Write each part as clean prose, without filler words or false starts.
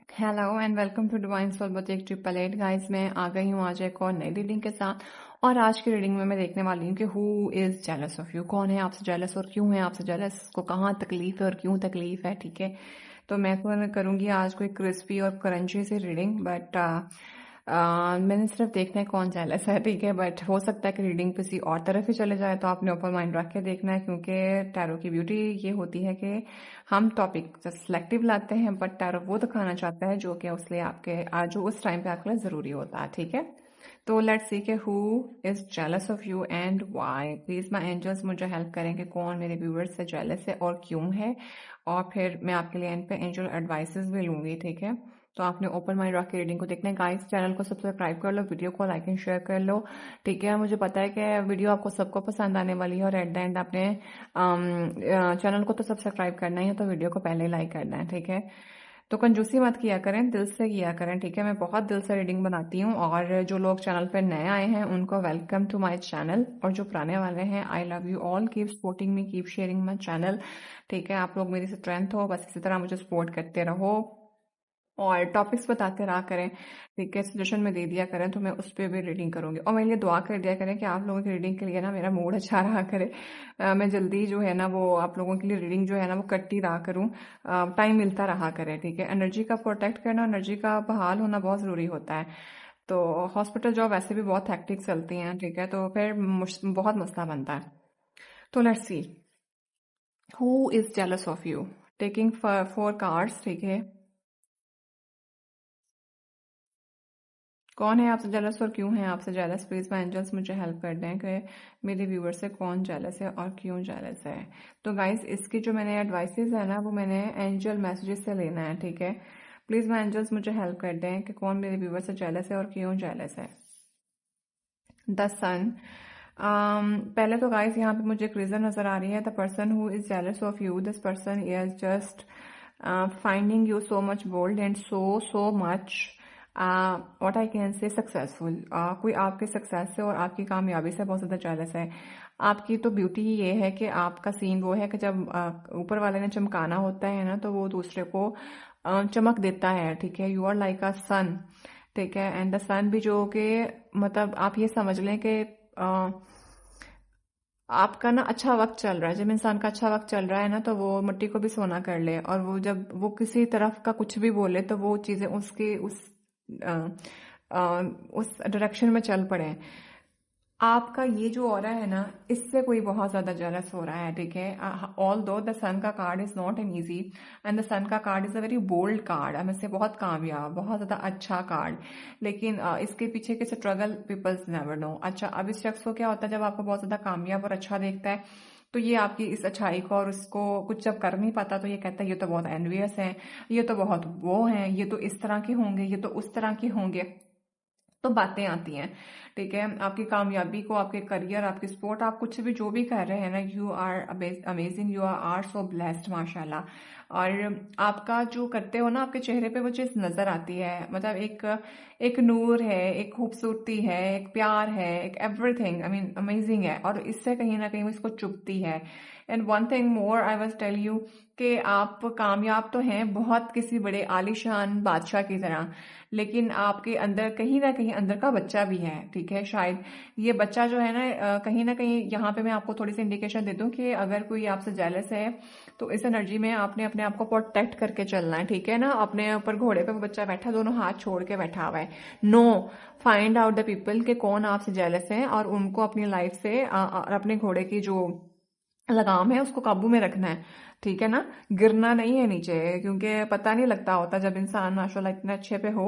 Hello and welcome to Divine Soul Boutique 888 guys. मैं आ गई हूँ आज एक और नई रीडिंग के साथ। और आज की रीडिंग में मैं देखने वाली हूँ कि who is jealous of you. कौन है आपसे जेलस और क्यों है आपसे जेलस, को कहाँ तकलीफ है और क्यों तकलीफ है। ठीक है, तो मैं करूँगी आज कोई क्रिस्पी और क्रंची सी रीडिंग, बट मैंने सिर्फ देखना है कौन जेलस है। ठीक है, बट हो सकता है कि रीडिंग किसी और तरफ ही चले जाए, तो आपने ओपन माइंड रख के देखना है, क्योंकि टैरो की ब्यूटी ये होती है कि हम टॉपिक सिलेक्टिव लाते हैं, बट टैरो वो दिखाना चाहता है जो कि उसलिए जो उस टाइम पे आपके लिए ज़रूरी होता है। ठीक है, तो लेट्स सी के who is jealous of you and why. Please my angels मुझे हेल्प करेंगे कौन मेरे व्यूवर्स से जेलस है और क्यों है, और फिर मैं आपके लिए एंड पे एंजल एडवाइसेस भी लूंगी। ठीक है, तो आपने ओपन माइंड रख के रीडिंग को देखना है गाइस। चैनल को सब्सक्राइब कर लो, वीडियो को लाइक एंड शेयर कर लो। ठीक है, मुझे पता है कि वीडियो आपको सबको पसंद आने वाली है, और एट द एंड आपने चैनल को तो सब्सक्राइब करना ही है, तो वीडियो को पहले लाइक करना है। ठीक है, तो कंजूसी मत किया करें, दिल से किया करें। ठीक है, मैं बहुत दिल से रीडिंग बनाती हूँ, और जो लोग चैनल पर नए आए हैं उनको वेलकम टू माय चैनल, और जो पुराने वाले हैं I love you all, keep supporting me, keep sharing my channel. ठीक है, आप लोग मेरी स्ट्रेंथ हो, बस इसी तरह मुझे सपोर्ट करते रहो और टॉपिक्स बताते रहा करें। ठीक है, सजेशन में दे दिया करें, तो मैं उस पर भी रीडिंग करूंगी, और मेरे लिए दुआ कर दिया करें कि आप लोगों की रीडिंग के लिए ना मेरा मूड अच्छा रहा करे। मैं जल्दी जो है ना वो आप लोगों के लिए रीडिंग जो है ना वो करती रहा करूं, टाइम मिलता रहा करे। ठीक है, एनर्जी का प्रोटेक्ट करना, एनर्जी का बहाल होना बहुत ज़रूरी होता है। तो हॉस्पिटल जॉब वैसे भी बहुत हैक्टिक चलती हैं। ठीक है, तो फिर बहुत मसला बनता है। तो let's see who is jealous of you. Taking 4 cards. ठीक है, कौन है आपसे जेलस और क्यों है आपसे जेलस। प्लीज माय एंजल्स मुझे हेल्प कर दें कि मेरे व्यूवर से कौन जेलस है और क्यों जेलस है। तो गाइस, इसकी जो मैंने एडवाइसेस है ना वो मैंने एंजल मैसेजेस से लेना है। ठीक है, प्लीज माय एंजल्स मुझे हेल्प कर दें कि कौन मेरे व्यूवर से जेलस है और क्यों जेलस है। द सन। पहले तो गाइस यहाँ पे मुझे एक रीजन नजर आ रही है। The person who is jealous of you, this person is just finding you so much bold and so much what I can say successful. कोई आपके सक्सेस से और आपकी कामयाबी से बहुत ज्यादा जेलस है। आपकी तो ब्यूटी ही ये है कि आपका सीन वो है कि जब ऊपर वाले ने चमकाना होता है ना, तो वो दूसरे को चमक देता है। ठीक है, यू आर लाइक अ सन। ठीक है, एंड द सन भी जो कि मतलब आप ये समझ लें कि आपका ना अच्छा वक्त चल रहा है। जब इंसान का अच्छा वक्त चल रहा है ना, तो वो मिट्टी को भी सोना कर ले, और वो जब वो किसी तरफ का कुछ भी बोले तो वो चीजें उसके अ, उस डायरेक्शन में चल पड़े। आपका ये जो ऑरा है ना, इससे कोई बहुत ज्यादा जेलस हो रहा है। ठीक है, ऑल दो द सन का card is not an easy, and the sun का card is a very bold card, हम इससे बहुत कामयाब, बहुत ज्यादा अच्छा कार्ड। लेकिन इसके पीछे के स्ट्रगल पीपल्स नेवर नो। अच्छा, अब इस शख्स को क्या होता है, जब आपको बहुत ज्यादा कामयाब और अच्छा देखता है, तो ये आपकी इस अच्छाई को और उसको कुछ जब कर नहीं पाता, तो ये कहता है ये तो बहुत एनवियस है, ये तो बहुत वो है, ये तो इस तरह के होंगे, ये तो उस तरह के होंगे। तो बातें आती हैं। ठीक है, आपकी कामयाबी को, आपके करियर, आपकी स्पोर्ट, आप कुछ भी जो भी कर रहे हैं ना, you are amazing, you are so blessed माशाल्लाह। और आपका जो करते हो ना, आपके चेहरे पे वो चीज नजर आती है। मतलब एक एक नूर है, एक खूबसूरती है, एक प्यार है, एक एवरीथिंग आई मीन अमेजिंग है, और इससे कहीं ना कहीं वो इसको चुभती है। And one thing more I was tell you कि आप कामयाब तो हैं बहुत, किसी बड़े आलीशान बादशाह की तरह, लेकिन आपके अंदर कहीं ना कहीं अंदर का बच्चा भी है। ठीक है, शायद ये बच्चा जो है ना कहीं यहाँ पे मैं आपको थोड़ी सी इंडिकेशन दे दूं कि अगर कोई आपसे जेलस है, तो इस एनर्जी में आपने अपने आप को प्रोटेक्ट करके चलना है। ठीक है ना, अपने ऊपर घोड़े पे वो बच्चा बैठा, दोनों हाथ छोड़ के बैठा हुआ है। No, find out the people के कौन आपसे जेलस है, और उनको अपनी लाइफ से और अपने घोड़े की जो लगाम है उसको काबू में रखना है। ठीक है ना, गिरना नहीं है नीचे, क्योंकि पता नहीं लगता होता जब इंसान माशाल्लाह इतने अच्छे पे हो,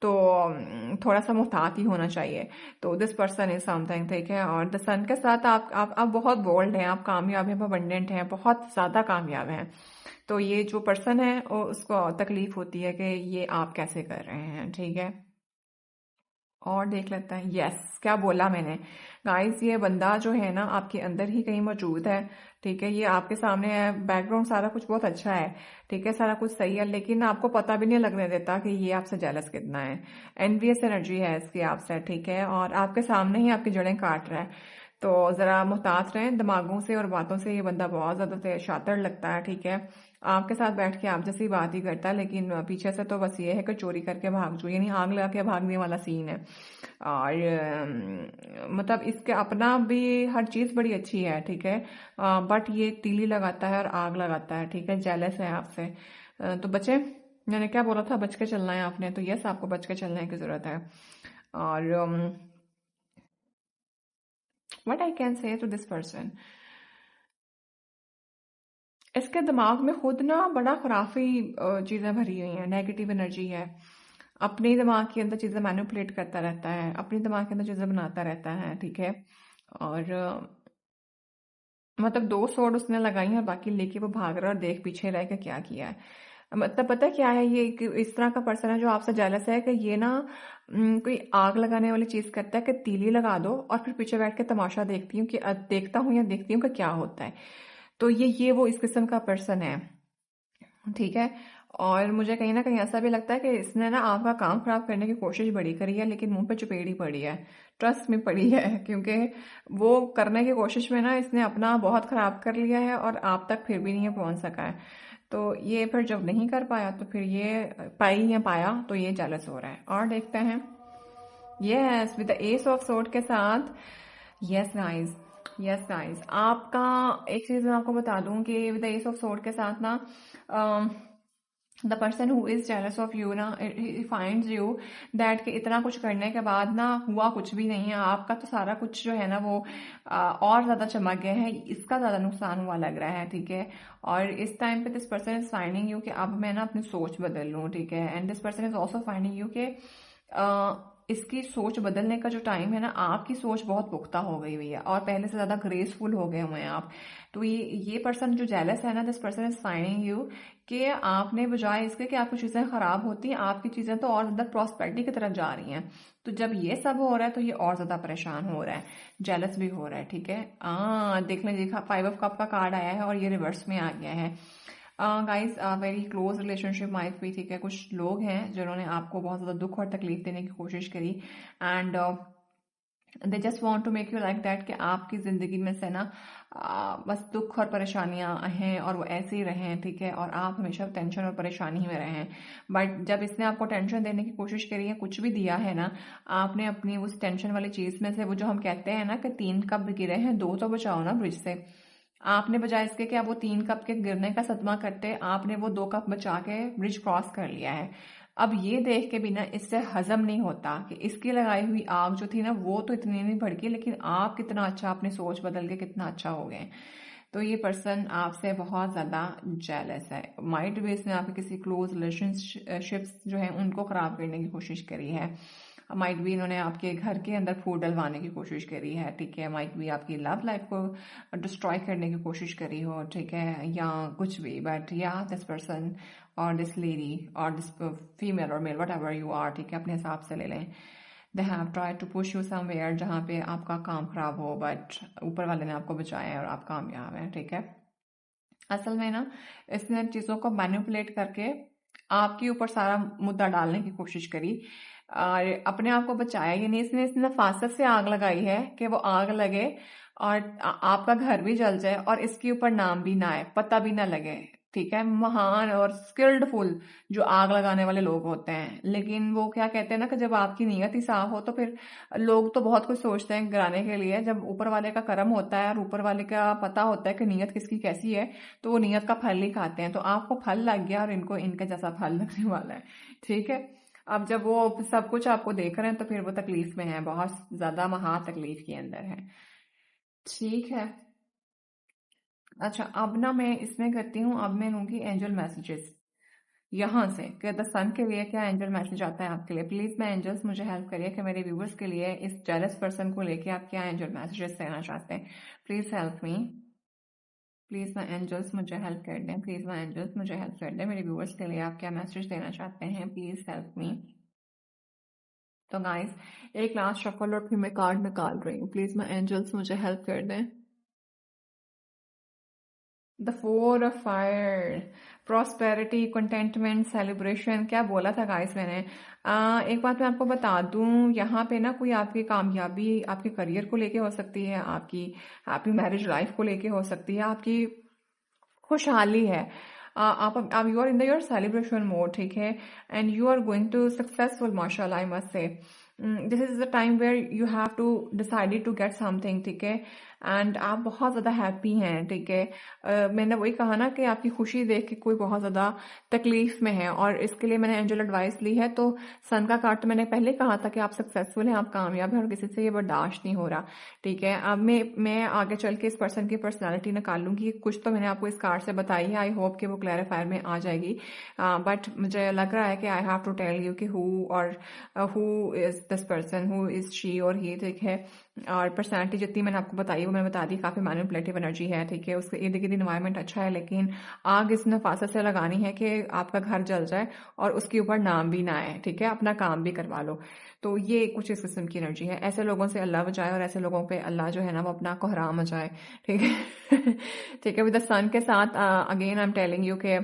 तो थोड़ा सा मुहतात ही होना चाहिए। तो दिस पर्सन इज समथिंग। ठीक है, और द सन के साथ आप बहुत बोल्ड हैं, आप कामयाब हैं, अबंडेंट हैं, बहुत ज्यादा कामयाब हैं। तो ये जो पर्सन है उसको तकलीफ होती है कि ये आप कैसे कर रहे हैं। ठीक है, और देख लेते हैं। यस, क्या बोला मैंने गाइस, ये बंदा जो है ना आपके अंदर ही कहीं मौजूद है। ठीक है, ये आपके सामने है, बैकग्राउंड सारा कुछ बहुत अच्छा है। ठीक है, सारा कुछ सही है, लेकिन आपको पता भी नहीं लगने देता कि ये आपसे जेलस कितना है। एनवियस एनर्जी है इसकी आपसे। ठीक है, और आपके सामने ही आपकी जड़ें काट रहा है। तो जरा मुहतात रहें दिमागों से और बातों से। ये बंदा बहुत ज्यादा शातिर लगता है। ठीक है, आपके साथ बैठ के आप जैसी बात ही करता है, लेकिन पीछे से तो बस ये है कि चोरी करके भाग जाओ, यानी आग लगा के भागने वाला सीन है। और मतलब इसके अपना भी हर चीज़ बड़ी अच्छी है, ठीक है, बट ये तीली लगाता है और आग लगाता है, ठीक है, जेलस है आपसे। तो बचे, मैंने क्या बोला था, बच के चलना है आपने, तो यस आपको बच के चलने की ज़रूरत है। और what I can say to this person, इसके दिमाग में खुद ना बड़ा खुराफी चीज़ें भरी हुई हैं, नेगेटिव एनर्जी है। अपने दिमाग के अंदर चीज़ें मैनिपुलेट करता रहता है, अपने दिमाग के अंदर चीज़ें बनाता रहता है, ठीक है। और मतलब दो सोड उसने लगाई है, बाकी लेके वो भाग रहा है, और देख पीछे रह के क्या किया है। मतलब पता है क्या है, ये इस तरह का पर्सन है जो आपसे जेलस है कि ये ना कोई आग लगाने वाली चीज करता है कि तीली लगा दो और फिर पीछे बैठ के तमाशा देखती हूँ कि देखता हूँ या देखती हूँ कि क्या होता है। तो ये वो इस किस्म का पर्सन है, ठीक है। और मुझे कहीं ना कहीं ऐसा भी लगता है कि इसने ना आपका काम खराब करने की कोशिश बड़ी करी है, लेकिन मुंह पे चुपेड़ी पड़ी है, ट्रस्ट में पड़ी है, क्योंकि वो करने की कोशिश में ना इसने अपना बहुत खराब कर लिया है और आप तक फिर भी नहीं पहुंच सका है। तो ये फिर जब नहीं कर पाया तो फिर ये पाई या पाया तो ये जेलस हो रहा है। और देखते हैं, yes with the S of sword के साथ, यस गाइस, यस गाइस, आपका एक चीज मैं आपको बता दूं कि with the S of sword के साथ ना the person who is jealous of you ना, फाइंड्स यू दैट कि इतना कुछ करने के बाद ना हुआ कुछ भी नहीं है, आपका तो सारा कुछ जो है ना वो और ज्यादा चमक गया है, इसका ज्यादा नुकसान हुआ लग रहा है, ठीक है। और इस टाइम पे this person is finding you कि अब मैं ना अपनी सोच बदल लूं, ठीक है। And this person is also finding you कि इसकी सोच बदलने का जो टाइम है ना, आपकी सोच बहुत पुख्ता हो गई हुई है और पहले से ज्यादा ग्रेसफुल हो गए हुए हैं आप। तो ये पर्सन जो जेलस है ना, this person is finding you कि आपने बजाय इसके कि आपकी चीजें खराब होती हैं, आपकी चीजें तो और ज्यादा प्रॉस्पेरिटी की तरफ जा रही हैं। तो जब ये सब हो रहा है तो ये और ज्यादा परेशान हो रहा है, जेलस भी हो रहा है, ठीक है। देख लें, देखा 5 ऑफ कप का कार्ड आया है और ये रिवर्स में आ गया है। Guys, very close relationship might भी, ठीक है। कुछ लोग हैं जिन्होंने आपको बहुत ज्यादा दुख और तकलीफ देने की कोशिश करी, and they just want to make you like that कि आपकी जिंदगी में से ना बस दुख और परेशानियां हैं और वो ऐसे ही रहें, ठीक है, और आप हमेशा टेंशन और परेशानी में रहें। बट जब इसने आपको टेंशन देने की कोशिश करी है, कुछ भी दिया है ना, आपने अपनी उस टेंशन वाली चीज में से, वो जो हम कहते हैं ना कि 3 कप गिरे हैं, 2 तो बचाओ ना ब्रिज से। आपने बजाय इसके कि आप वो 3 कप के गिरने का सदमा करते, आपने वो 2 कप बचा के ब्रिज क्रॉस कर लिया है। अब ये देख के भी ना इससे हजम नहीं होता कि इसकी लगाई हुई आग जो थी ना वो तो इतनी नहीं भड़की, लेकिन आप कितना अच्छा अपनी सोच बदल के कितना अच्छा हो गए। तो ये पर्सन आपसे बहुत ज्यादा जेलस है, माइट भी इसने आपके किसी क्लोज रिलेशनशिप्स जो है उनको खराब करने की कोशिश करी है। माइट भी इन्होंने आपके घर के अंदर फूट डलवाने की कोशिश करी है, ठीक है। माइट भी आपकी लव लाइफ को डिस्ट्रॉय करने की कोशिश करी हो, ठीक है, या कुछ भी। बट या दिस पर्सन और दिस लेडी और दिस फीमेल और male whatever you are, ठीक है, अपने हिसाब से ले लें, they have try to push you somewhere जहाँ पे आपका काम खराब हो, बट ऊपर वाले ने आपको बचाया है और आप कामयाब हैं, ठीक है। असल में ना इसने चीजों को मैनिपुलेट करके आपके ऊपर सारा मुद्दा डालने की कोशिश करी और अपने आप को बचाया, यानी इसने इसने फासत से आग लगाई है कि वो आग लगे और आपका घर भी जल जाए और इसके ऊपर नाम भी ना आए, पता भी ना लगे, ठीक है। महान और स्किल्डफुल जो आग लगाने वाले लोग होते हैं, लेकिन वो क्या कहते हैं ना कि जब आपकी नीयत ही साफ हो तो फिर लोग तो बहुत कुछ सोचते हैं गिराने के लिए, जब ऊपर वाले का कर्म होता है और ऊपर वाले का पता होता है कि नीयत किसकी कैसी है, तो वो नीयत का फल ही खाते हैं। तो आपको फल लग गया और इनको इनके जैसा फल लगने वाला है, ठीक है। अब जब वो सब कुछ आपको देख रहे हैं तो फिर वो तकलीफ में है, बहुत ज्यादा महा तकलीफ के अंदर है, ठीक है। अच्छा, अब ना मैं इसमें करती हूँ, अब मैं लूंगी एंजल मैसेजेस यहाँ से कि द सन के लिए क्या एंजल मैसेज आता है आपके लिए। प्लीज मैं एंजल्स मुझे हेल्प करिए कि मेरे व्यूवर्स के लिए इस जेलस पर्सन को लेके आप क्या एंजल मैसेजेस देना चाहते हैं। Please help me, please my angels मुझे हेल्प कर दें, प्लीज माई एंजल्स मुझे हेल्प कर दें, मेरे व्यूवर्स के लिए आप क्या मैसेज देना चाहते हैं, प्लीज हेल्प मी। तो गाइस, एक लास्ट शफल और फिर मैं कार्ड निकाल रही हूँ, प्लीज माई एंजल्स मुझे हेल्प कर दें। The 4 of fire, prosperity, contentment, celebration, क्या बोला था गाइस मैंने। एक बात मैं आपको बता दूं, यहाँ पे ना कोई आपकी कामयाबी आपके करियर को लेके हो सकती है, आपकी हैप्पी मैरिज लाइफ को लेके हो सकती है, आपकी खुशहाली है, आप you are in the your celebration mode, ठीक है, and you are going to successful माशाल्लाह I must say. This is the time where you have to decided to get something, ठीक है, एंड आप बहुत ज़्यादा हैप्पी हैं, ठीक है। मैंने वही कहा ना कि आपकी खुशी देख के कोई बहुत ज़्यादा तकलीफ में है, और इसके लिए मैंने एंजल एडवाइस ली है। तो सन का कार्ड तो मैंने पहले कहा था कि आप सक्सेसफुल हैं, आप कामयाब हैं, और किसी से ये बर्दाश्त नहीं हो रहा, ठीक है। अब मैं आगे चल के इस पर्सन की पर्सनालिटी निकालूंगी, कुछ तो मैंने आपको इस कार्ड से बताई है, आई होप कि वो क्लैरिफायर में आ जाएगी, बट मुझे लग रहा है कि I have to tell you कि who is this person, who is she और ही, ठीक है। और पर्सनालिटी जितनी मैंने आपको बताई वो मैंने बता दी, काफी मैनिपुलेटिव एनर्जी है, ठीक है। उसके इर्द गिर्द इन्वायरमेंट अच्छा है, लेकिन आग इस नफासत से लगानी है कि आपका घर जल जाए और उसके ऊपर नाम भी ना आए, ठीक है, अपना काम भी करवा लो। तो ये कुछ इस किस्म की एनर्जी है। ऐसे लोगों से अल्लाह बचाए, और ऐसे लोगों पे अल्लाह जो है ना वो अपना कोहराम मचाए, ठीक है। ठीक है, विद द सन के साथ again I am telling you के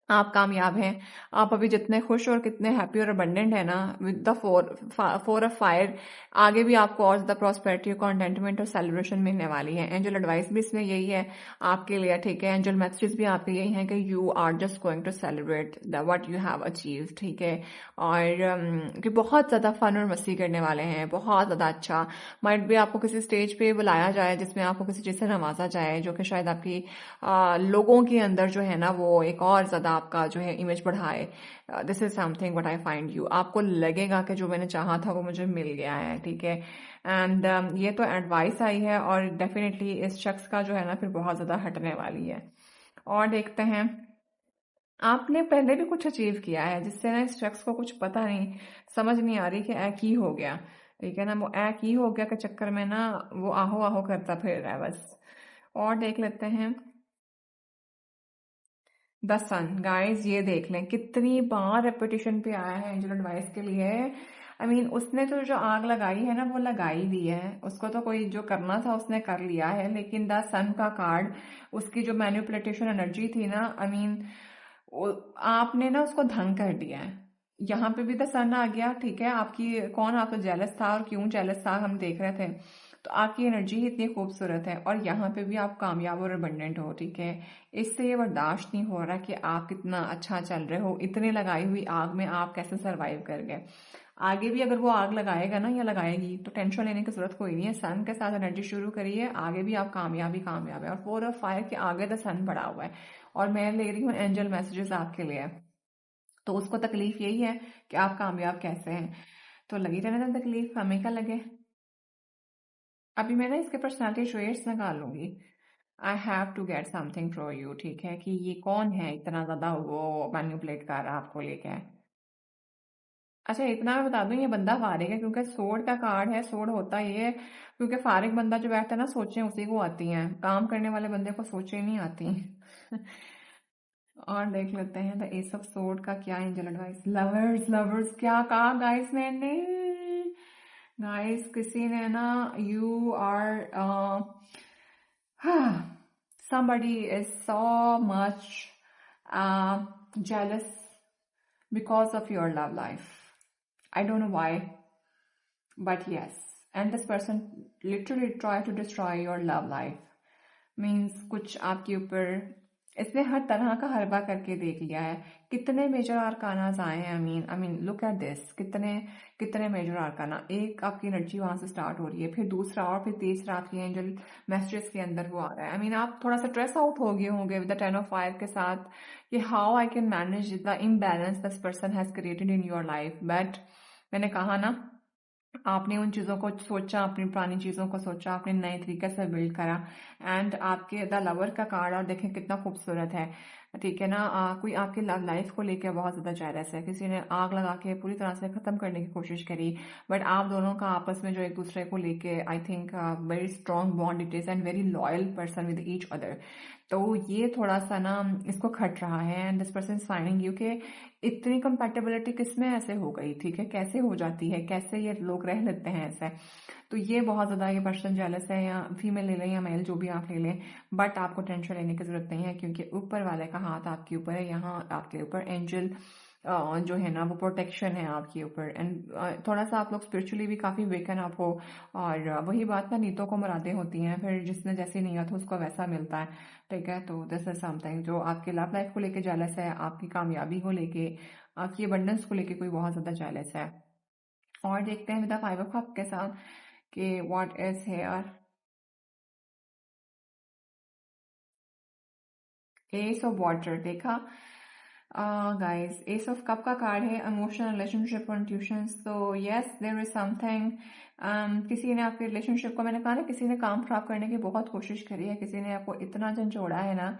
आप कामयाब हैं। आप अभी जितने खुश और कितने हैप्पी और अबंडेंट है ना, with the four of fire, आगे भी आपको और ज्यादा प्रॉस्पेरिटी और कंटेंटमेंट और सेलिब्रेशन मिलने वाली है। एंजल एडवाइस भी इसमें यही है आपके लिए, ठीक है। एंजल मैसेजेस भी आपके यही हैं कि you are just going to celebrate the what you have achieve, ठीक है। और कि बहुत ज्यादा फन और मस्ती करने वाले हैं, बहुत ज्यादा अच्छा। माइट भी आपको किसी स्टेज पे बुलाया जाए जिसमें आपको किसी चीज से नवाजा जाए, जो कि शायद आपकी लोगों के अंदर जो है ना वो एक और ज्यादा आपका जो है इमेज बढ़ाए। This is something what I find you, आपको लगेगा कि जो मैंने चाहा था वो मुझे मिल गया है, ठीक है। एंड ये तो एडवाइस आई है, और डेफिनेटली इस शख्स का जो है ना फिर बहुत ज्यादा हटने वाली है। और देखते हैं, आपने पहले भी कुछ अचीव किया है जिससे ना इस शख्स को कुछ पता नहीं, समझ नहीं आ रही कि ऐ की हो गया, ठीक है ना। वो ऐ की हो गया के चक्कर में ना वो आहो आहो करता फिर रहा है बस। और देख लेते हैं द सन, गाइस ये देख लें कितनी बार रेपिटेशन पे आया है एंजल एडवाइस के लिए। आई मीन उसने तो जो आग लगाई है ना वो लगाई दी है, उसको तो कोई जो करना था उसने कर लिया है, लेकिन द सन का कार्ड, उसकी जो मैनिपुलेटेशन एनर्जी थी ना, आई मीन आपने ना उसको धंग कर दिया है। यहाँ पे भी द सन आ गया, ठीक है। आपकी कौन आपको जेलस था और क्यों जेलस था हम देख रहे थे। तो आपकी एनर्जी ही इतनी खूबसूरत है, और यहाँ पे भी आप कामयाब और अबंडेंट हो, ठीक है। इससे ये बर्दाश्त नहीं हो रहा कि आप कितना अच्छा चल रहे हो, इतने लगाई हुई आग में आप कैसे सरवाइव कर गए। आगे भी अगर वो आग लगाएगा ना या लगाएगी तो टेंशन लेने की जरूरत कोई नहीं है। सन के साथ एनर्जी शुरू करिए, आगे भी आप कामयाब ही कामयाब है। और 4 ऑफ फायर के आगे द सन पड़ा हुआ है, और मैं ले रही हूँ एंजल मैसेजेस आपके लिए। तो उसको तकलीफ यही है कि आप कामयाब कैसे हैं, तो लगी रहने दें तकलीफ, हमें क्या लगे। अभी मैं ना इसके पर्सनालिटी ट्रेट्स निकाल लूंगी। I have to get something from you, ठीक है, कि ये कौन है इतना ज्यादा वो मैनिपुलेट कर रहा है आपको लेके। अच्छा इतना मैं बता दूं, ये बंदा फारिग है, क्योंकि सोड का कार्ड है। सोड होता ये है क्योंकि फारिग बंदा जो बैठता है ना, सोचें उसी को आती हैं, काम करने वाले बंदे को सोचें नहीं आती। और देख लेते हैं द एस ऑफ सोड का क्या एंजल एडवाइस। लवर्स, लवर्स क्या कहा गाइस मैंने, गाइस किसी ने ना, you are somebody is so much jealous because of your love life. I don't know why, but yes. And this person literally tried to destroy your love life. Means कुछ आपके ऊपर इसने हर तरह का हरबा करके देख लिया है। कितने मेजर आरकानाज आए हैं, I mean look at this, कितने कितने मेजर आरकाना। एक आपकी एनर्जी वहां से स्टार्ट हो रही है, फिर दूसरा, और फिर तीसरा आपकी एंजल मैसेजेस के अंदर वो आ रहा है। आई मीन आप थोड़ा सा स्ट्रेस आउट हो गए होंगे विद द 10 ऑफ फायर के साथ कि how I can manage the imbalance this person has created in your life. But मैंने कहा ना, आपने उन चीजों को सोचा, अपनी पुरानी चीजों को सोचा, आपने नए तरीके से बिल्ड करा, एंड आपके द लवर का कार्ड और देखें कितना खूबसूरत है, ठीक है ना। कोई आपकी लव लाइफ को लेकर बहुत ज्यादा जेलस है, किसी ने आग लगा के पूरी तरह से खत्म करने की कोशिश करी, बट आप दोनों का आपस में जो एक दूसरे को लेके I think very strong bond it is, and very loyal person with each other. तो ये थोड़ा सा ना इसको खट रहा है, and this person finding you के इतनी कंपैटिबिलिटी किसमें ऐसे हो गई, ठीक है, कैसे हो जाती है, कैसे ये लोग रह लेते हैं ऐसे। तो ये बहुत ज्यादा ये पर्सन जेलस है, या फीमेल ले लें या मेल जो भी आप ले लें, बट आपको टेंशन लेने की जरूरत नहीं है, क्योंकि ऊपर वाले का हाथ आपके ऊपर है। यहाँ आपके ऊपर एंजल जो है ना वो प्रोटेक्शन है आपके ऊपर। एंड थोड़ा सा आप लोग स्पिरिचुअली भी काफ़ी वेकन अप हो। और वही बात ना, नीतों को मुरादें होती हैं, फिर जिसने जैसी नीयत हो उसको वैसा मिलता है। ठीक है, तो दिस इज समथिंग जो आपके लव लाइफ को लेके जेलस है, आपकी कामयाबी को लेके, आपकी अबंडेंस को लेके कोई बहुत ज़्यादा जेलस है। और देखते हैं विद द 5 ऑफ कप के साथ कि what is here. S of water देखा गाइस, एस ऑफ कप का कार्ड है इमोशनल रिलेशनशिप और ट्यूशंस। तो यस, देयर इज समथिंग, किसी ने आपके रिलेशनशिप को, मैंने कहा ना, किसी ने काम खराब करने की बहुत कोशिश करी है, किसी ने आपको इतना झंझोड़ा है ना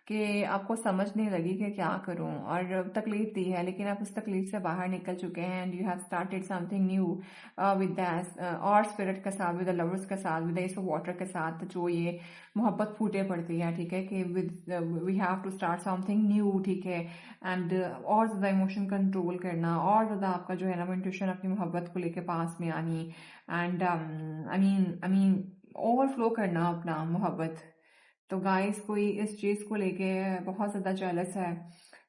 कि आपको समझ नहीं लगी कि क्या करूं, और तकलीफ दी है, लेकिन आप उस तकलीफ से बाहर निकल चुके हैं and you have started something new with that और स्पिरिट के साथ, विद द लवर्स के साथ, विद एस ऑफ वाटर के साथ, जो ये मोहब्बत फूटे पड़ती है। ठीक है, कि with we have to start something new. ठीक है, एंड और ज़्यादा इमोशन कंट्रोल करना, और ज़्यादा आपका जो है ना वो इंट्यूशन अपनी मोहब्बत को लेके पास में आनी, एंड आई मीन ओवरफ्लो करना अपना मोहब्बत। तो गाइस, कोई इस चीज़ को लेके बहुत ज़्यादा जेलस है,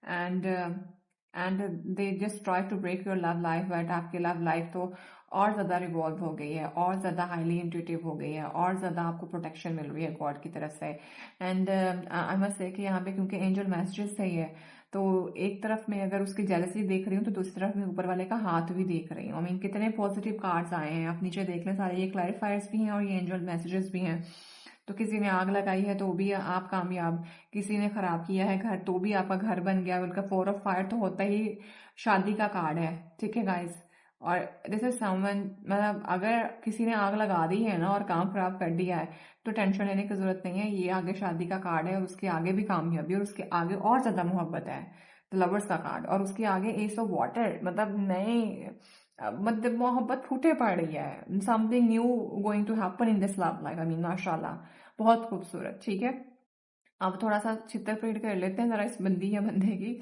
and and they just try to break your love life, but आपकी लव लाइफ तो और ज़्यादा रिवॉल्व हो गई है, और ज़्यादा हाईली इंट्यूटिव हो गई है, और ज़्यादा आपको प्रोटेक्शन मिल रही है गॉड की तरफ से। एंड आई मस्ट से कि यहाँ पे क्योंकि एंजल मैसेजेस है ये, तो एक तरफ में अगर उसकी जेलसी देख रही हूँ तो दूसरी तरफ में ऊपर वाले का हाथ भी देख रही हूँ। आई मीन कितने पॉजिटिव कार्ड्स आए हैं, आप नीचे देख लें, सारे ये क्लैरिफायर्स भी हैं और ये एंजल मैसेजेस भी हैं। तो किसी ने आग लगाई है तो भी आप कामयाब, किसी ने खराब किया है घर तो भी आपका घर बन गया, उनका 4 ऑफ फायर तो होता ही शादी का कार्ड है। ठीक है गाइस, और दिस इज समवन, मतलब अगर किसी ने आग लगा दी है ना और काम खराब कर दिया है तो टेंशन लेने की जरूरत नहीं है, ये आगे शादी का कार्ड है, और उसके आगे भी कामयाबी, और उसके आगे और ज्यादा मोहब्बत है, लवर्स का कार्ड, और उसके आगे एस ऑफ वाटर, मतलब नए मतलब मोहब्बत फूटे पड़ रही है, something new going to happen in this love life. I mean माशाल्लाह, बहुत खूबसूरत। ठीक है, अब थोड़ा सा छितर परेड कर लेते हैं जरा इस बंदी या बंदे की,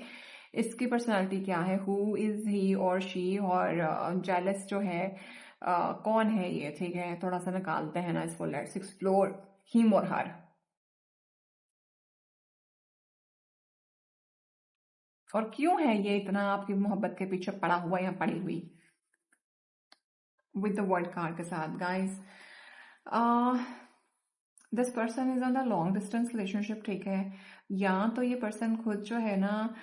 इसकी पर्सनालिटी क्या है, हु इज ही और शी, और जेलस जो है कौन है ये। ठीक है, थोड़ा सा निकालते हैं ना इसको, लेट्स एक्सप्लोर हिम और हर। और क्यों है ये इतना आपकी मोहब्बत के पीछे पड़ा हुआ या पड़ी हुई, विद द वर्ल्ड कार्ड के साथ guys. This person is on the long distance relationship. ठीक है, या तो ये पर्सन खुद जो है ना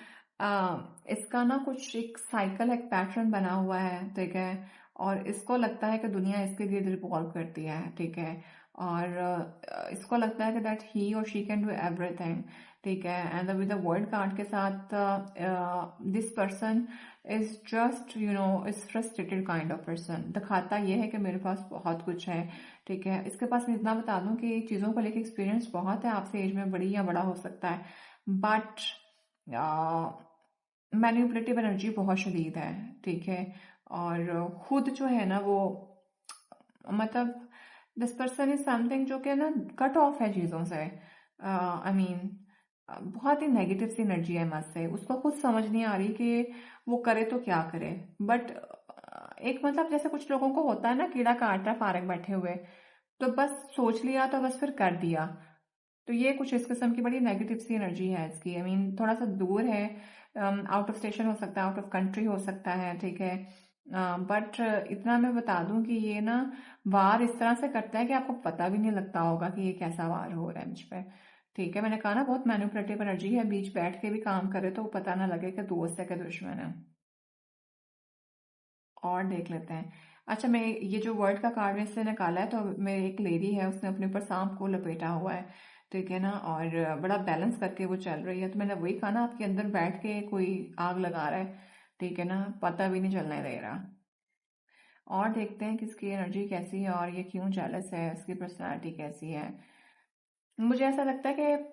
इसका ना कुछ एक साइकिल, एक पैटर्न बना हुआ है। ठीक है, और इसको लगता है कि दुनिया इसके लिए रिवॉल्व करती है। ठीक है, और इसको लगता है कि दैट ही और शी कैन डू एवरीथिंग। ठीक है, and with the world card के साथ this person is just is frustrated kind of person, दिखाता ये है कि मेरे पास बहुत कुछ है। ठीक है, इसके पास मैं इतना बता दूं कि चीज़ों को लेकर एक्सपीरियंस बहुत है, आपसे एज में बड़ी या बड़ा हो सकता है, बट मैनिपुलेटिव एनर्जी बहुत शदीद है। ठीक है, और खुद जो है ना वो, मतलब दिस पर्सन इज समथिंग जो कि ना कट ऑफ है चीज़ों से। आई मीन बहुत ही नेगेटिव सी एनर्जी है मत से, उसको खुद समझ नहीं आ रही कि वो करे तो क्या करे। बट एक मतलब जैसे कुछ लोगों को होता है ना, कीड़ा काट रहा है फारग बैठे हुए, तो बस सोच लिया तो बस फिर कर दिया। तो ये कुछ इस किस्म की बड़ी नेगेटिव सी एनर्जी है इसकी। आई मीन थोड़ा सा दूर है, आउट ऑफ स्टेशन हो सकता है, आउट ऑफ कंट्री हो सकता है। ठीक है, बट इतना मैं बता दूं कि ये ना वार इस तरह से करता है कि आपको पता भी नहीं लगता होगा कि ये कैसा वार हो रहा है मुझ पे। ठीक है, मैंने कहा ना बहुत मैनिपुलेटिव एनर्जी है, बीच बैठ के भी काम करे तो पता ना लगे कि दोस्त है कि दुश्मन है। और देख लेते हैं। अच्छा, मैं ये जो वर्ड का कार्ड में से निकाला है, तो मेरी एक लेडी है, उसने अपने ऊपर सांप को लपेटा हुआ है। ठीक है ना, और बड़ा बैलेंस करके वो चल रही है, तो मैंने वही कहा ना, आपके अंदर बैठ के कोई आग लगा रहा है। ठीक है ना, पता भी नहीं चलने दे रहा। और देखते हैं कि इसकी एनर्जी कैसी है, और ये क्यों जेलस है, इसकी पर्सनालिटी कैसी है। मुझे ऐसा लगता है कि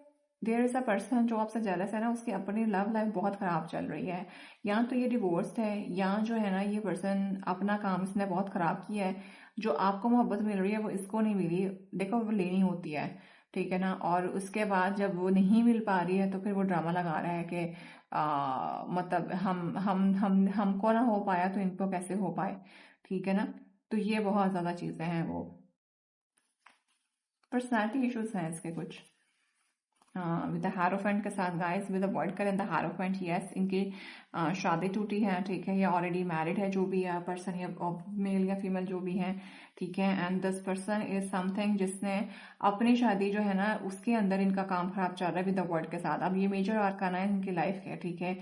देयर इज अ पर्सन जो आपसे जेलस है ना, उसकी अपनी लव लाइफ बहुत खराब चल रही है, या तो ये डिवोर्स्ड है, या जो है ना ये पर्सन अपना काम इसने बहुत खराब किया है। जो आपको मोहब्बत मिल रही है वो इसको नहीं मिली, देखो वो लेनी होती है। ठीक है ना, और उसके बाद जब वो नहीं मिल पा रही है तो फिर वो ड्रामा लगा रहा है कि मतलब हम हमको ना हो पाया तो इनको कैसे हो पाए। ठीक है ना, तो ये बहुत ज्यादा चीजें हैं, वो पर्सनालिटी इश्यूज हैं इसके कुछ। विद द हारोफेंट के साथ गाइस, विद अवॉइड करें द हारोफेंट। यस, इनकी शादी टूटी है, ठीक है, या ऑलरेडी मैरिड है जो भी है पर्सन, या मेल या फीमेल जो भी है, ठीक है। And this person is something जिसने अपनी शादी जो है ना उसके अंदर इनका काम खराब चल रहा है विद द वर्ड के साथ। अब ये मेजर आर्काना है इनकी लाइफ के, ठीक है।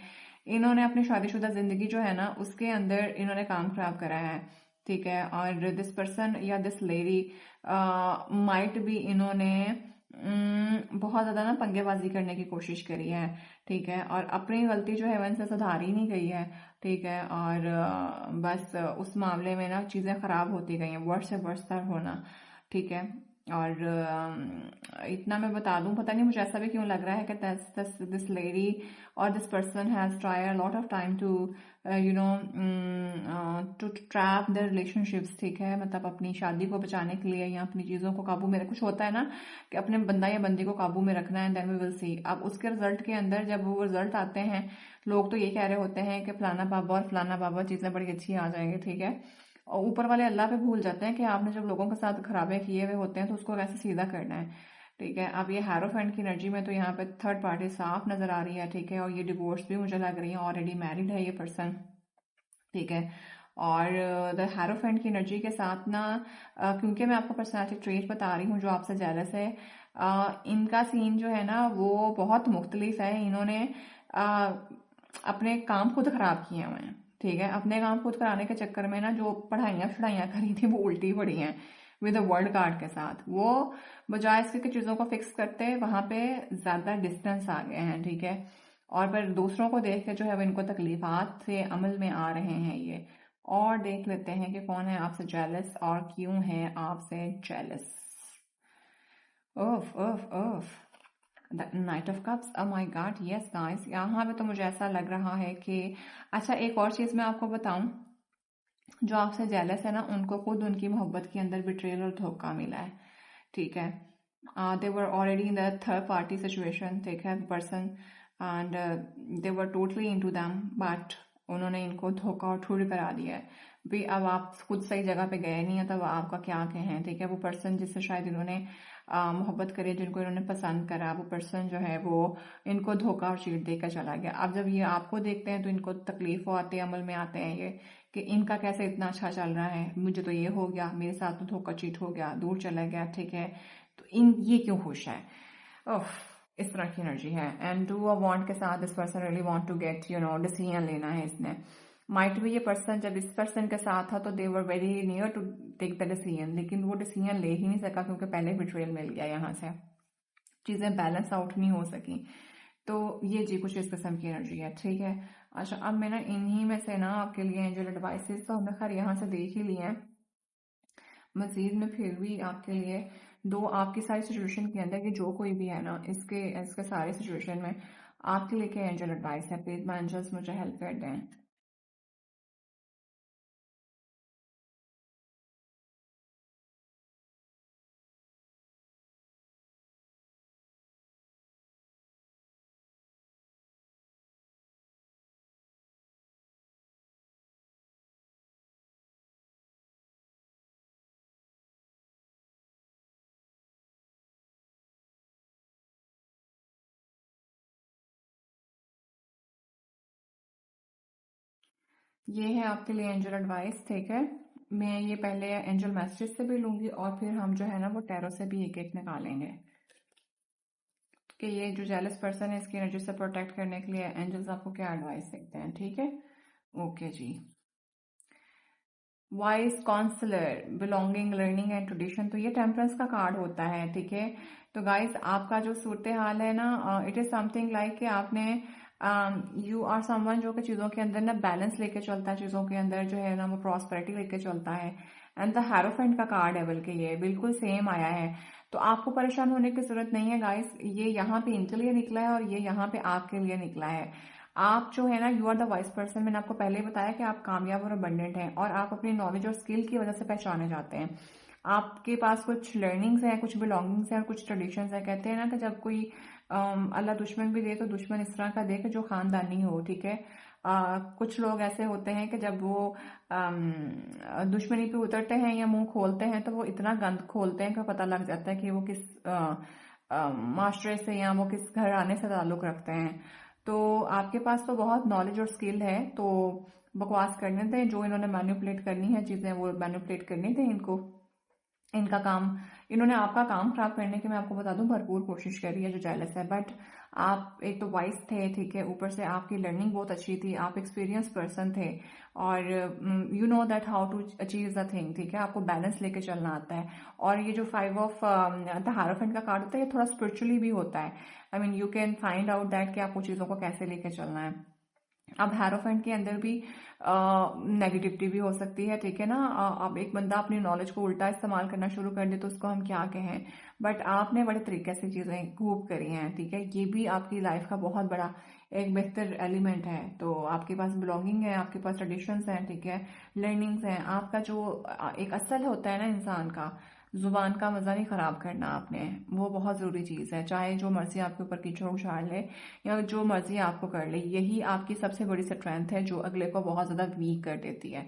इन्होंने अपनी शादीशुदा जिंदगी जो है ना उसके अंदर इन्होंने काम खराब करा है, ठीक है। और दिस पर्सन या दिस लेडी माइट बी, इन्होंने बहुत ज्यादा ना पंगेबाजी करने की कोशिश करी है, ठीक है। और अपनी गलती जो है वो इनसे सुधारी नहीं गई है, ठीक है। और बस उस मामले में ना चीजें खराब होती गई हैं, वर्ष से वर्ष तक होना, ठीक है। और इतना मैं बता दूं, पता नहीं मुझे ऐसा भी क्यों लग रहा है कि दिस लेडी और this person has try a lot of time to you know to trap the relationships, ठीक है। मतलब अपनी शादी को बचाने के लिए या अपनी चीजों को काबू में, कुछ होता है ना कि अपने बंदा या बंदी को काबू में रखना है, देन वी विल सी। अब उसके रिजल्ट के अंदर जब वो रिजल्ट आते हैं, लोग तो ये कह रहे होते हैं कि फलाना बाबा और फलाना बाबा चीजें बड़ी अच्छी आ जाएंगी, ठीक है। और ऊपर वाले अल्लाह पे भूल जाते हैं कि आपने जब लोगों के साथ खराबे किए हुए होते हैं तो उसको कैसे सीधा करना है, ठीक है। अब ये हैरोफेंट की एनर्जी में तो यहाँ पे थर्ड पार्टी साफ नजर आ रही है, ठीक है। और ये डिवोर्स भी मुझे लग रही है, ऑलरेडी मैरिड है ये पर्सन, ठीक है। और द हैरोफेंट की एनर्जी के साथ ना क्योंकि मैं आपको पर्सनालिटी ट्रेट बता रही हूँ जो आपसे जेलस है, इनका सीन जो है ना वो बहुत मुख्तलिफ है। इन्होंने अपने काम खुद खराब किए हुए हैं, ठीक है। अपने काम खुद कराने के चक्कर में ना जो पढ़ाइयाँ छढ़ाइयाँ करी थी वो उल्टी पड़ी हैं विद अ वर्ल्ड कार्ड के साथ। वो बजाय इसके कि चीज़ों को फिक्स करते वहां पे ज़्यादा डिस्टेंस आ गए हैं, ठीक है। और फिर दूसरों को देख के जो है वो इनको तकलीफात से अमल में आ रहे हैं ये। और देख लेते हैं कि कौन है आपसे जेलस और क्यों है आपसे jealous. Of of of, the night of cups, oh my God, yes guys, यहाँ पे तो मुझे ऐसा लग रहा है कि अच्छा एक और चीज मैं आपको बताऊं, जो आपसे जेलस है ना उनको खुद उनकी मोहब्बत के अंदर बिट्रेयल और धोखा मिला है, ठीक है। They were already in the third party situation, ठीक है, person, and they were totally into them, but उन्होंने इनको धोखा और ठुर करा दिया है भी। अब आप खुद सही जगह पे गए नहीं है तब आपका क्या कहें, ठीक है। वो पर्सन जिससे शायद इन्होंने मोहब्बत करी, जिनको इन्होंने पसंद करा, वो पर्सन जो है वो इनको धोखा और चीट देकर चला गया। अब जब ये आपको देखते हैं तो इनको तकलीफ हो आते अमल में आते हैं ये कि इनका कैसे इतना अच्छा चल रहा है, मुझे तो ये हो गया, मेरे साथ तो धोखा चीट हो गया, दूर चला गया, ठीक है। तो इन ये क्यों खुश है, ओह, इस तरह की एनर्जी है। एंड डू अ वांट के साथ this person really want to get decision लेना है इसने। माइट भी ये पर्सन जब इस पर्सन के साथ था तो they were very near to take the decision, लेकिन वो डिसीजन ले ही नहीं सका क्योंकि पहले बिट्रेयल मिल गया, यहाँ से चीजें बैलेंस आउट नहीं हो सकी। तो ये जी कुछ इस किस्म की एनर्जी है, ठीक है। अच्छा, अब मैं ना इन्हीं में से ना आपके लिए एंजल एडवाइसेस तो हमने खैर यहाँ से देख ही लिए हैं, मजीद में फिर भी आपके लिए दो, आपकी सारी सिचुएशन के अंदर कि जो कोई भी है ना इसके इसके सारे सिचुएशन में आपके लिए क्या एंजल एडवाइस है, प्लीज माय एंजल्स मुझे हेल्प कर दें। ये है आपके लिए एंजल एडवाइस, ठीक है। मैं ये पहले एंजल मैसेज से भी लूंगी और फिर हम जो है ना वो टैरो से भी एक एक निकालेंगे कि ये जो जेलस पर्सन है इसकी एनर्जी से प्रोटेक्ट करने के लिए एंजल्स आपको क्या एडवाइस देते हैं, ठीक है। ओके जी। Wise counsellor, belonging, learning and tradition, तो ये टेम्परेंस का कार्ड होता है, ठीक है। तो गाइस आपका जो सूरत हाल है ना, इट इज समथिंग लाइक कि आपने यू आर समवन जो कि चीजों के अंदर ना बैलेंस लेके चलता है, चीजों के अंदर जो है ना वो प्रॉस्पेरिटी लेके चलता है। एंड द हेरोफेंट का कार्ड है, बल्कि ये बिल्कुल सेम आया है। तो आपको परेशान होने की जरूरत नहीं है गाइस, ये यहाँ पे इनके लिए निकला है और ये यहाँ पे आपके लिए निकला है। आप जो है ना you are the wise person, मैंने आपको पहले ही बताया कि आप कामयाब और अबंडेंट हैं और आप अपनी नॉलेज और स्किल की वजह से पहचाने जाते हैं। आपके पास कुछ लर्निंग्स हैं, कुछ बिलोंगिंग्स हैं और कुछ ट्रेडिशंस हैं। कहते हैं ना कि जब कोई अल्लाह दुश्मन भी दे तो दुश्मन इस तरह का दे कि जो खानदानी हो, ठीक है। कुछ लोग ऐसे होते हैं कि जब वो दुश्मनी पे उतरते हैं या मुंह खोलते हैं तो वो इतना गंद खोलते हैं कि पता लग जाता है कि वो किस मास्टर से या वो किस घराने से ताल्लुक रखते हैं। तो आपके पास तो बहुत नॉलेज और स्किल है, तो बकवास करने दें। जो इन्होंने मैनिपुलेट करनी है चीजें वो मैनिपुलेट करने दें इनको। इनका काम, इन्होंने आपका काम खराब करने की, मैं आपको बता दूं, भरपूर कोशिश करी है जो जेलस है। बट आप एक तो वाइस थे, ठीक है, ऊपर से आपकी लर्निंग बहुत अच्छी थी, आप एक्सपीरियंस पर्सन थे, और you know that how to achieve the thing, ठीक है, आपको बैलेंस लेके चलना आता है। और ये जो 5 ऑफ द हारोफेंट का कार्ड होता है, ये थोड़ा स्पिरिचुअली भी होता है। I mean you can find out that कि आपको चीज़ों को कैसे लेके चलना है। अब हैरोफेंट के अंदर भी नेगेटिविटी भी हो सकती है, ठीक है ना। अब एक बंदा अपनी नॉलेज को उल्टा इस्तेमाल करना शुरू कर दे तो उसको हम क्या कहें। बट आपने बड़े तरीके से चीजें खूब करी हैं, ठीक है, ये भी आपकी लाइफ का बहुत बड़ा एक बेहतर एलिमेंट है। तो आपके पास बिलोंगिंग है, आपके पास ट्रेडिशंस हैं, ठीक है, लर्निंग्स हैं। आपका जो एक असल होता है ना इंसान का, जुबान का मजा नहीं खराब करना आपने, वो बहुत जरूरी चीज है। चाहे जो मर्जी आपके ऊपर कीचड़ उछाल ले या जो मर्जी आपको कर ले, यही आपकी सबसे बड़ी स्ट्रेंथ है जो अगले को बहुत ज्यादा वीक कर देती है।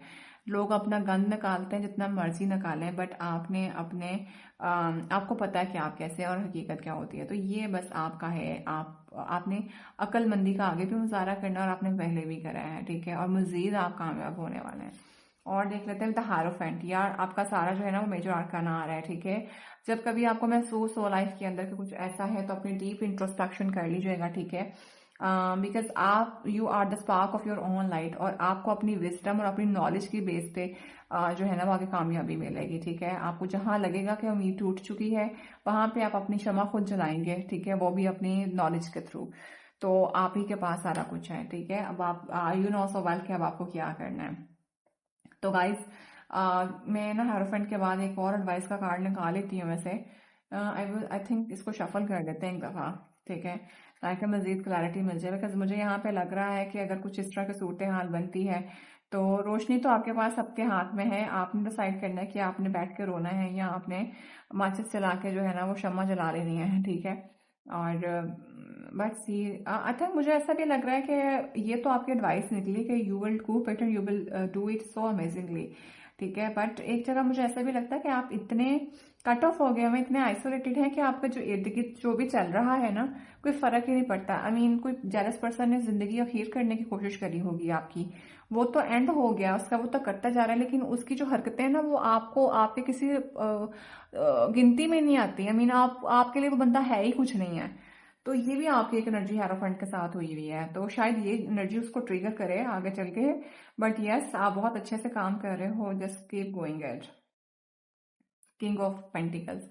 लोग अपना गंद निकालते हैं जितना मर्जी निकालें, बट आपने अपने आपको पता है कि आप कैसे और हकीकत क्या होती है। तो ये बस आपका है। आपने अक्लमंदी का आगे भी मुजाहरा करना और आपने पहले भी करा है, ठीक है, और मजीद आप कामयाब होने वाले हैं। और देख लेते हैं द हारोफेंट। यार आपका सारा जो है ना वो मेजर आर्काना आ रहा है, ठीक है। जब कभी आपको महसूस हो लाइफ के अंदर कि कुछ ऐसा है तो अपनी डीप इंट्रोस्पेक्शन कर लीजिएगा, ठीक है। बिकॉज आप you are the spark of your own light, और आपको अपनी विजडम और अपनी नॉलेज की बेस पे जो है ना वो आगे कामयाबी मिलेगी, ठीक है। आपको जहां लगेगा कि उम्मीद टूट चुकी है वहां पे आप अपनी क्षमा खुद जलाएंगे, ठीक है, वो भी अपनी नॉलेज के थ्रू। तो आप ही के पास सारा कुछ है, ठीक है। अब आप यू नो सो वेल कि अब आपको क्या करना है। तो गाइज मैं ना हेरोफेंट के बाद एक और एडवाइस का कार्ड निकाल लेती हूँ वैसे। आई थिंक इसको शफल कर देते हैं एक दफ़ा, ठीक है, ताकि मजीद क्लैरिटी मिल जाए। बिकॉज मुझे यहाँ पे लग रहा है कि अगर कुछ इस तरह की सूरत हाल बनती है तो रोशनी तो आपके पास सबके हाथ में है। आपने डिसाइड करना है कि आपने बैठ के रोना है या आपने माचिस चला के जो है ना वो शम्मा जला लेनी है, ठीक है। और बट सी आई थिंक मुझे ऐसा भी लग रहा है कि ये तो आपकी एडवाइस निकली कि you will cope it and you will do it so amazingly, ठीक है। बट एक जगह मुझे ऐसा भी लगता है कि आप इतने कट ऑफ हो गए हैं, इतने आइसोलेटेड हैं कि आपका जो इर्द गिर्द जो भी चल रहा है ना कोई फर्क ही नहीं पड़ता। आई मीन कोई जेलस पर्सन ने जिंदगी अखीर करने की कोशिश करी होगी आपकी, वो तो एंड हो गया उसका, वो तो करता जा रहा है, लेकिन उसकी जो हरकतें हैं ना वो आपको आपके किसी गिनती में नहीं आती। आई मीन आपके लिए वो बंदा है ही कुछ नहीं है। तो ये भी आपकी एक एनर्जी हेरोफेंट के साथ हुई हुई है, तो शायद ये एनर्जी उसको ट्रिगर करे आगे चल के। बट यस आप बहुत अच्छे से काम कर रहे हो, just keep going at. King of pentacles.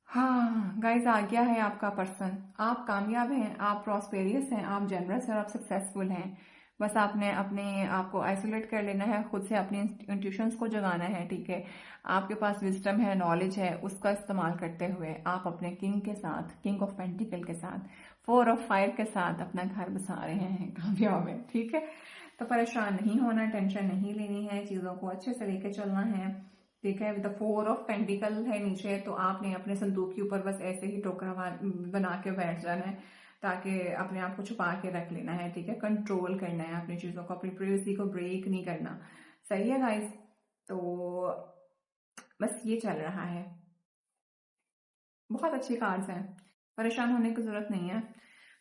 हाँ गाइज, आ गया है आपका पर्सन। आप कामयाब हैं, आप प्रॉस्पेरियस हैं, आप जेनरस हैं और आप सक्सेसफुल हैं। बस आपने अपने आप को आइसोलेट कर लेना है, खुद से अपनी इंट्यूशंस को जगाना है, ठीक है। आपके पास विजडम है, नॉलेज है, उसका इस्तेमाल करते हुए आप अपने किंग के साथ, किंग ऑफ पेंटिकल के साथ, 4 ऑफ 5 के साथ अपना घर बसा रहे हैं कामयाब है, ठीक है। तो परेशान नहीं होना, टेंशन नहीं लेनी है, चीजों को अच्छे से लेके चलना है, ठीक है। विद 4 ऑफ पेंटिकल है नीचे, तो आपने अपने संदूक के ऊपर बस ऐसे ही टोकरा बना के बैठ जाना है, ताकि अपने आप को छुपा के रख लेना है, ठीक है। कंट्रोल करना है अपनी चीजों को, अपनी प्राइवेसी को ब्रेक नहीं करना। सही है गाइस, तो बस ये चल रहा है। बहुत अच्छी कार्ड्स हैं, परेशान होने की जरूरत नहीं है।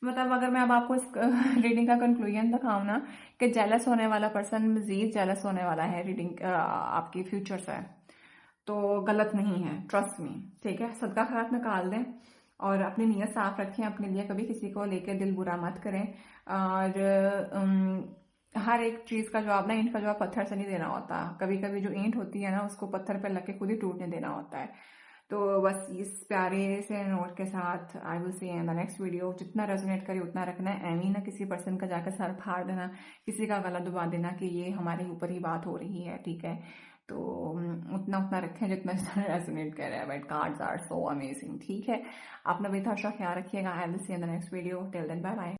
मतलब अगर मैं अब आपको इस रीडिंग का कंक्लूजन दिखाऊं ना कि जेलस होने वाला पर्सन मजीद जेलस होने वाला है, रीडिंग आपकी फ्यूचर से, तो गलत नहीं है, ट्रस्ट मी, ठीक है। सदका खैरात निकाल दें और अपनी नीयत साफ रखें अपने लिए, कभी किसी को लेकर दिल बुरा मत करें। और हर एक चीज का जवाब ना, ईंट का जवाब पत्थर से नहीं देना होता। कभी कभी जो ईंट होती है ना उसको पत्थर पे लग के खुद ही टूटने देना होता है। तो बस इस प्यारे से नोट के साथ आई will see in the next video. जितना रेजोनेट करे उतना रखना है, एमी ना किसी पर्सन का जाकर सर फाड़ देना, किसी का गला दबा देना कि ये हमारे ऊपर ही बात हो रही है, ठीक है। तो उतना उतना रखें जितना रेजोनेट कर रहा है। But cards are so amazing, ठीक है। अपना बेहद ख्याल रखिएगा। I will see in the next video, till then bye bye.